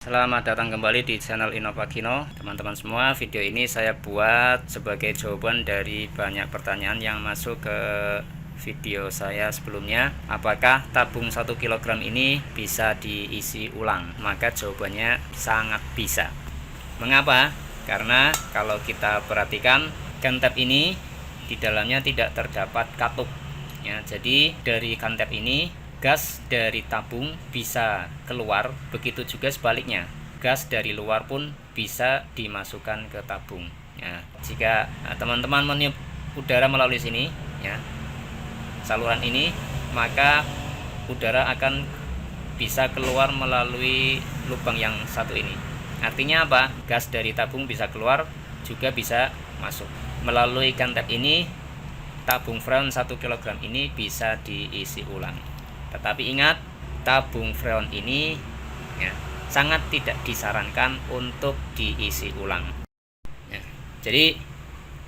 Selamat datang kembali di channel Innovakino. Teman-teman semua, video ini saya buat sebagai jawaban dari banyak pertanyaan yang masuk ke video saya sebelumnya. Apakah tabung 1 kg ini bisa diisi ulang? Maka jawabannya sangat bisa. Mengapa? Karena kalau kita perhatikan, kantep ini di dalamnya tidak terdapat katup ya. Jadi dari kantep ini gas dari tabung bisa keluar, begitu juga sebaliknya, gas dari luar pun bisa dimasukkan ke tabung ya. Jika teman-teman meniup udara melalui sini ya, saluran ini, maka udara akan bisa keluar melalui lubang yang satu ini. Artinya apa? Gas dari tabung bisa keluar, juga bisa masuk melalui kantep ini. Tabung freon 1 kg ini bisa diisi ulang. Tetapi ingat, tabung freon ini ya, sangat tidak disarankan untuk diisi ulang ya. Jadi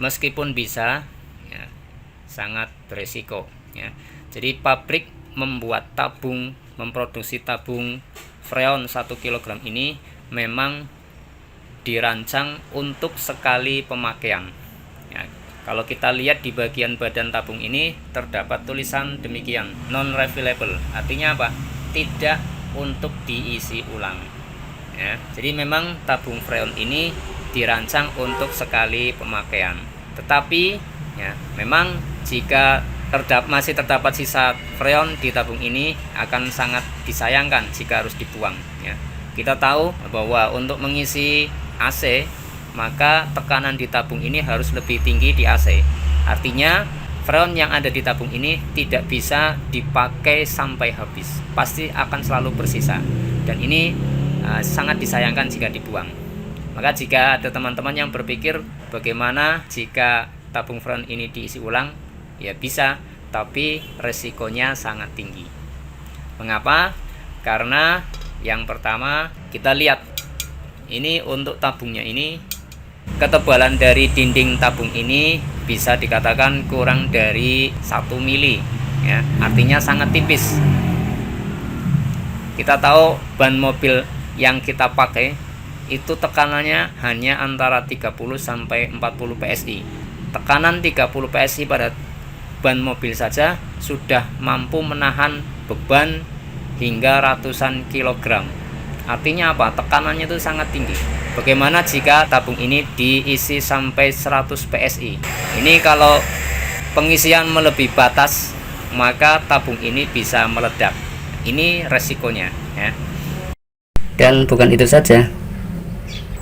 meskipun bisa ya, sangat beresiko ya. Jadi pabrik memproduksi tabung freon 1 kg ini memang dirancang untuk sekali pemakaian ya. Kalau kita lihat di bagian badan tabung ini terdapat tulisan demikian, non-refillable. Artinya apa? Tidak untuk diisi ulang ya. Jadi memang tabung freon ini dirancang untuk sekali pemakaian. Tetapi ya, memang jika masih terdapat sisa freon di tabung ini, akan sangat disayangkan jika harus dibuang ya. Kita tahu bahwa untuk mengisi AC, maka tekanan di tabung ini harus lebih tinggi di AC. Artinya freon yang ada di tabung ini tidak bisa dipakai sampai habis, pasti akan selalu bersisa, dan ini sangat disayangkan jika dibuang. Maka jika ada teman-teman yang berpikir bagaimana jika tabung freon ini diisi ulang, ya bisa, tapi resikonya sangat tinggi. Mengapa? Karena yang pertama, kita lihat ini untuk tabungnya ini, ketebalan dari dinding tabung ini bisa dikatakan kurang dari 1 mili ya, artinya sangat tipis. Kita tahu ban mobil yang kita pakai itu tekanannya hanya antara 30 sampai 40 PSI. Tekanan 30 PSI pada ban mobil saja sudah mampu menahan beban hingga ratusan kilogram. Artinya apa? Tekanannya itu sangat tinggi. Bagaimana jika tabung ini diisi sampai 100 PSI? Ini kalau pengisian melebihi batas, maka tabung ini bisa meledak. Ini resikonya ya. Dan bukan itu saja,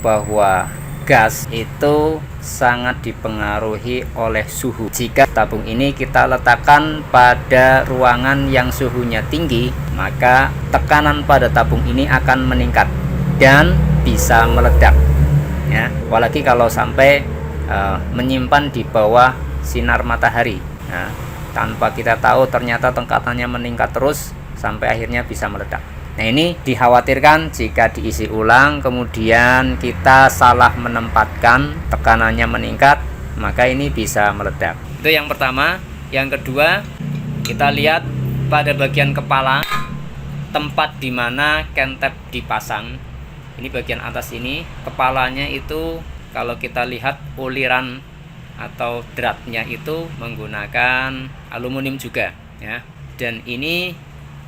bahwa gas itu sangat dipengaruhi oleh suhu. Jika tabung ini kita letakkan pada ruangan yang suhunya tinggi, maka tekanan pada tabung ini akan meningkat dan bisa meledak ya. Apalagi kalau sampai menyimpan di bawah sinar matahari ya, tanpa kita tahu ternyata tekatannya meningkat terus sampai akhirnya bisa meledak. Nah, ini dikhawatirkan jika diisi ulang kemudian kita salah menempatkan, tekanannya meningkat, maka ini bisa meledak. Itu yang pertama. Yang kedua, kita lihat pada bagian kepala, tempat dimana kentep dipasang. Ini bagian atas ini, kepalanya itu kalau kita lihat uliran atau dratnya itu menggunakan aluminium juga ya. Dan ini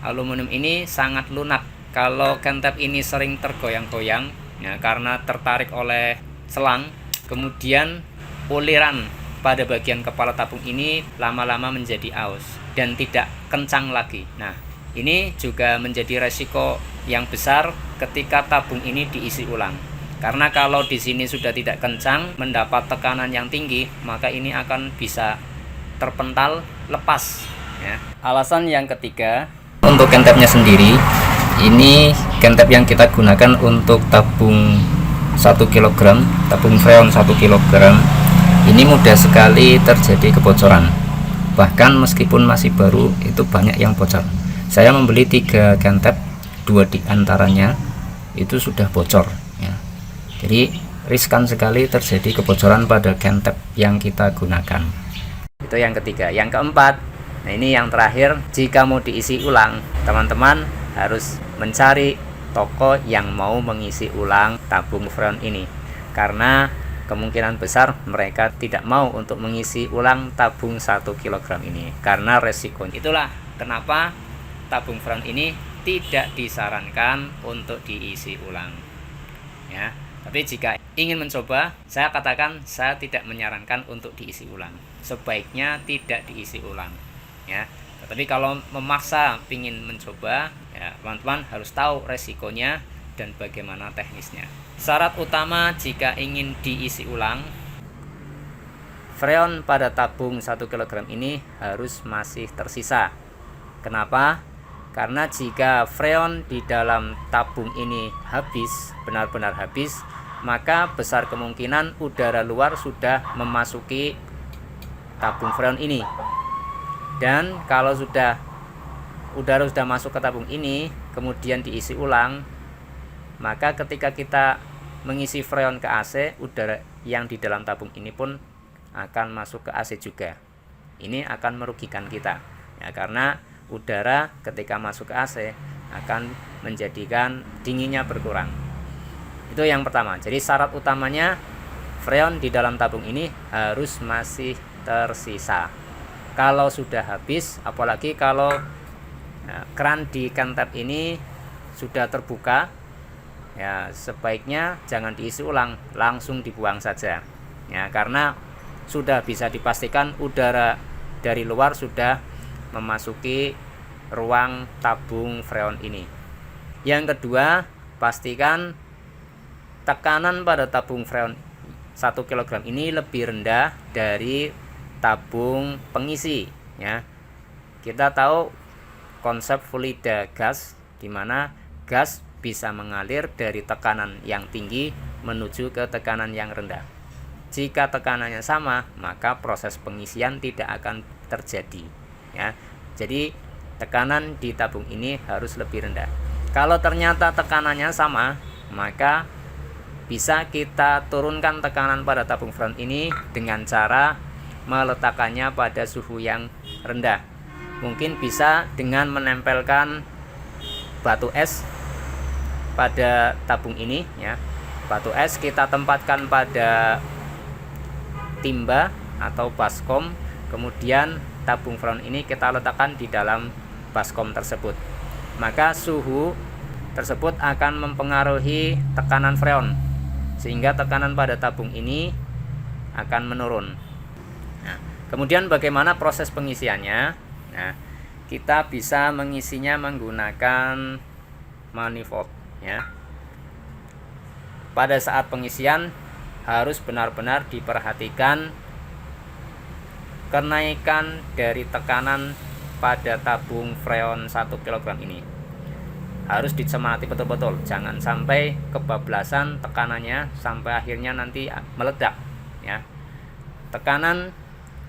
aluminium ini sangat lunak. Kalau kentep ini sering tergoyang-goyang ya, karena tertarik oleh selang, kemudian uliran pada bagian kepala tabung ini lama-lama menjadi aus dan tidak kencang lagi. Nah, ini juga menjadi resiko yang besar ketika tabung ini diisi ulang. Karena kalau di sini sudah tidak kencang, mendapat tekanan yang tinggi, maka ini akan bisa terpental, lepas ya. Alasan yang ketiga, untuk kentepnya sendiri, ini kentep yang kita gunakan untuk tabung 1 kg, tabung freon 1 kg, ini mudah sekali terjadi kebocoran. Bahkan meskipun masih baru, itu banyak yang bocor. Saya membeli 3 kentep, 2 diantaranya itu sudah bocor ya. Jadi riskan sekali terjadi kebocoran pada kentep yang kita gunakan. Itu yang ketiga. Yang keempat, nah ini yang terakhir, jika mau diisi ulang, teman-teman harus mencari toko yang mau mengisi ulang tabung freon ini, karena kemungkinan besar mereka tidak mau untuk mengisi ulang tabung 1 kg ini karena resiko. Itulah kenapa tabung freon ini tidak disarankan untuk diisi ulang ya. Tapi jika ingin mencoba, saya katakan saya tidak menyarankan untuk diisi ulang, sebaiknya tidak diisi ulang ya. Tapi kalau memaksa ingin mencoba ya, teman-teman harus tahu resikonya dan bagaimana teknisnya. Syarat utama jika ingin diisi ulang, freon pada tabung 1 kg ini harus masih tersisa. Kenapa? Karena jika freon di dalam tabung ini habis, benar-benar habis, maka besar kemungkinan udara luar sudah memasuki tabung freon ini. Dan kalau udara sudah masuk ke tabung ini, kemudian diisi ulang, maka ketika kita mengisi freon ke AC, udara yang di dalam tabung ini pun akan masuk ke AC juga. Ini akan merugikan kita ya, karena udara ketika masuk ke AC akan menjadikan dinginnya berkurang. Itu yang pertama. Jadi syarat utamanya freon di dalam tabung ini harus masih tersisa. Kalau sudah habis, apalagi kalau keran di kantep ini sudah terbuka, ya sebaiknya jangan diisi ulang, langsung dibuang saja ya, karena sudah bisa dipastikan udara dari luar sudah memasuki ruang tabung freon ini. Yang kedua, pastikan tekanan pada tabung freon 1 kg ini lebih rendah dari tabung pengisi ya. Kita tahu konsep fluida gas, di mana gas bisa mengalir dari tekanan yang tinggi menuju ke tekanan yang rendah. Jika tekanannya sama, maka proses pengisian tidak akan terjadi ya. Jadi tekanan di tabung ini harus lebih rendah. Kalau ternyata tekanannya sama, maka bisa kita turunkan tekanan pada tabung freon ini dengan cara meletakkannya pada suhu yang rendah. Mungkin bisa dengan menempelkan batu es pada tabung ini ya. Batu es kita tempatkan pada timba atau baskom, kemudian tabung freon ini kita letakkan di dalam baskom tersebut. Maka suhu tersebut akan mempengaruhi tekanan freon, sehingga tekanan pada tabung ini akan menurun. Nah, kemudian bagaimana proses pengisiannya? Nah, kita bisa mengisinya menggunakan manifold ya. Pada saat pengisian harus benar-benar diperhatikan kenaikan dari tekanan pada tabung freon 1 kg ini. Harus dicermati betul-betul, jangan sampai kebablasan tekanannya sampai akhirnya nanti meledak ya. Tekanan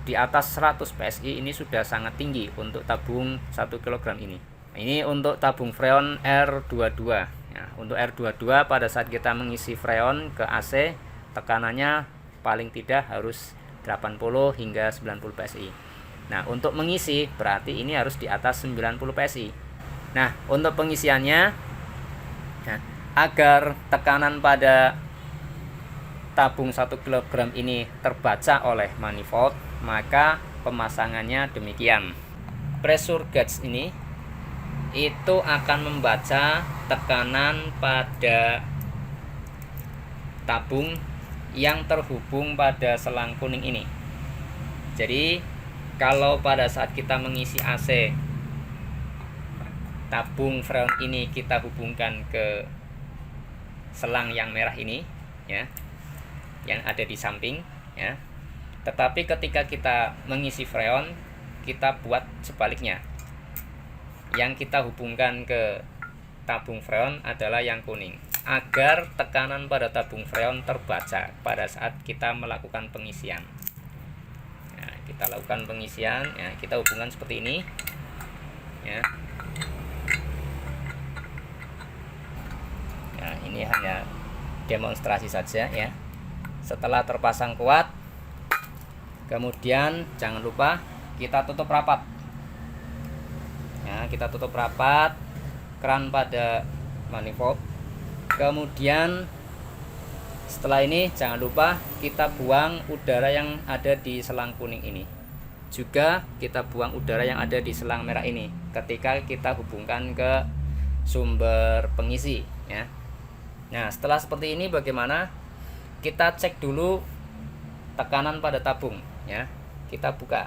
di atas 100 PSI ini sudah sangat tinggi untuk tabung 1 kg ini. Ini untuk tabung freon R22 ya. Untuk R22 pada saat kita mengisi freon ke AC, tekanannya paling tidak harus 80 hingga 90 PSI. Nah, untuk mengisi berarti ini harus di atas 90 PSI. Nah, untuk pengisiannya nah, agar tekanan pada tabung 1 kg ini terbaca oleh manifold, maka pemasangannya demikian. Pressure gauge ini itu akan membaca tekanan pada tabung yang terhubung pada selang kuning ini. Jadi kalau pada saat kita mengisi AC, tabung freon ini kita hubungkan ke selang yang merah ini ya, yang ada di samping ya. Tetapi ketika kita mengisi freon, kita buat sebaliknya. Yang kita hubungkan ke tabung freon adalah yang kuning, agar tekanan pada tabung freon terbaca pada saat kita melakukan pengisian. Nah, kita lakukan pengisian ya, kita hubungkan seperti ini ya. Nah, ini hanya demonstrasi saja ya. Setelah terpasang kuat, kemudian jangan lupa kita tutup rapat ya, kita tutup rapat keran pada manifold. Kemudian setelah ini jangan lupa kita buang udara yang ada di selang kuning ini. Juga kita buang udara yang ada di selang merah ini ketika kita hubungkan ke sumber pengisi ya. Nah, setelah seperti ini bagaimana? Kita cek dulu tekanan pada tabung ya. Kita buka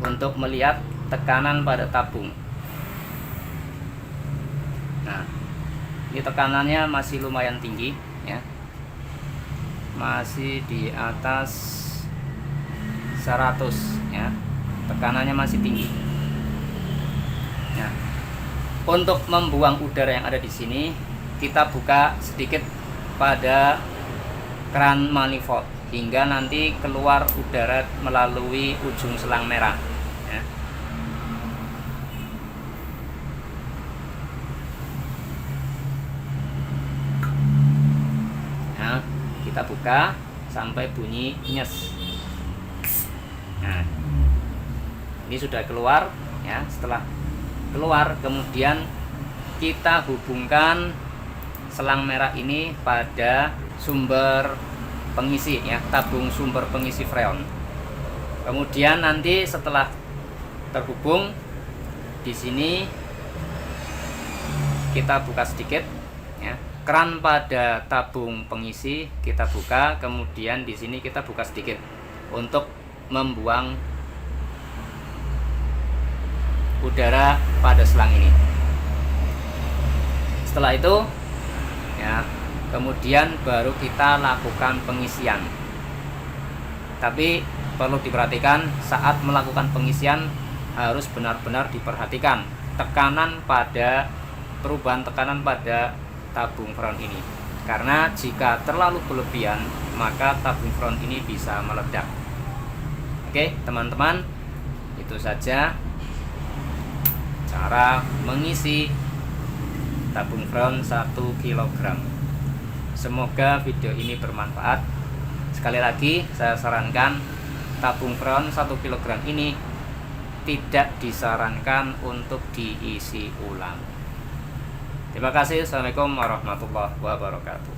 untuk melihat tekanan pada tabung. Nah, ini tekanannya masih lumayan tinggi ya, masih di atas 100 ya, tekanannya masih tinggi. Nah, untuk membuang udara yang ada di sini, kita buka sedikit pada keran manifold hingga nanti keluar udara melalui ujung selang merah ya. Nah, kita buka sampai bunyi nyes. Nah, ini sudah keluar ya. Setelah keluar, kemudian kita hubungkan selang merah ini pada sumber pengisi ya, tabung sumber pengisi freon. Kemudian nanti setelah terhubung, di sini kita buka sedikit ya, keran pada tabung pengisi kita buka, kemudian di sini kita buka sedikit untuk membuang udara pada selang ini. Setelah itu ya, kemudian baru kita lakukan pengisian. Tapi perlu diperhatikan saat melakukan pengisian harus benar-benar diperhatikan perubahan tekanan pada tabung freon ini. Karena jika terlalu berlebihan, maka tabung freon ini bisa meledak. Oke, teman-teman, itu saja cara mengisi tabung freon 1 kg. Semoga video ini bermanfaat. Sekali lagi saya sarankan tabung freon 1 kg ini tidak disarankan untuk diisi ulang. Terima kasih. Assalamualaikum warahmatullahi wabarakatuh.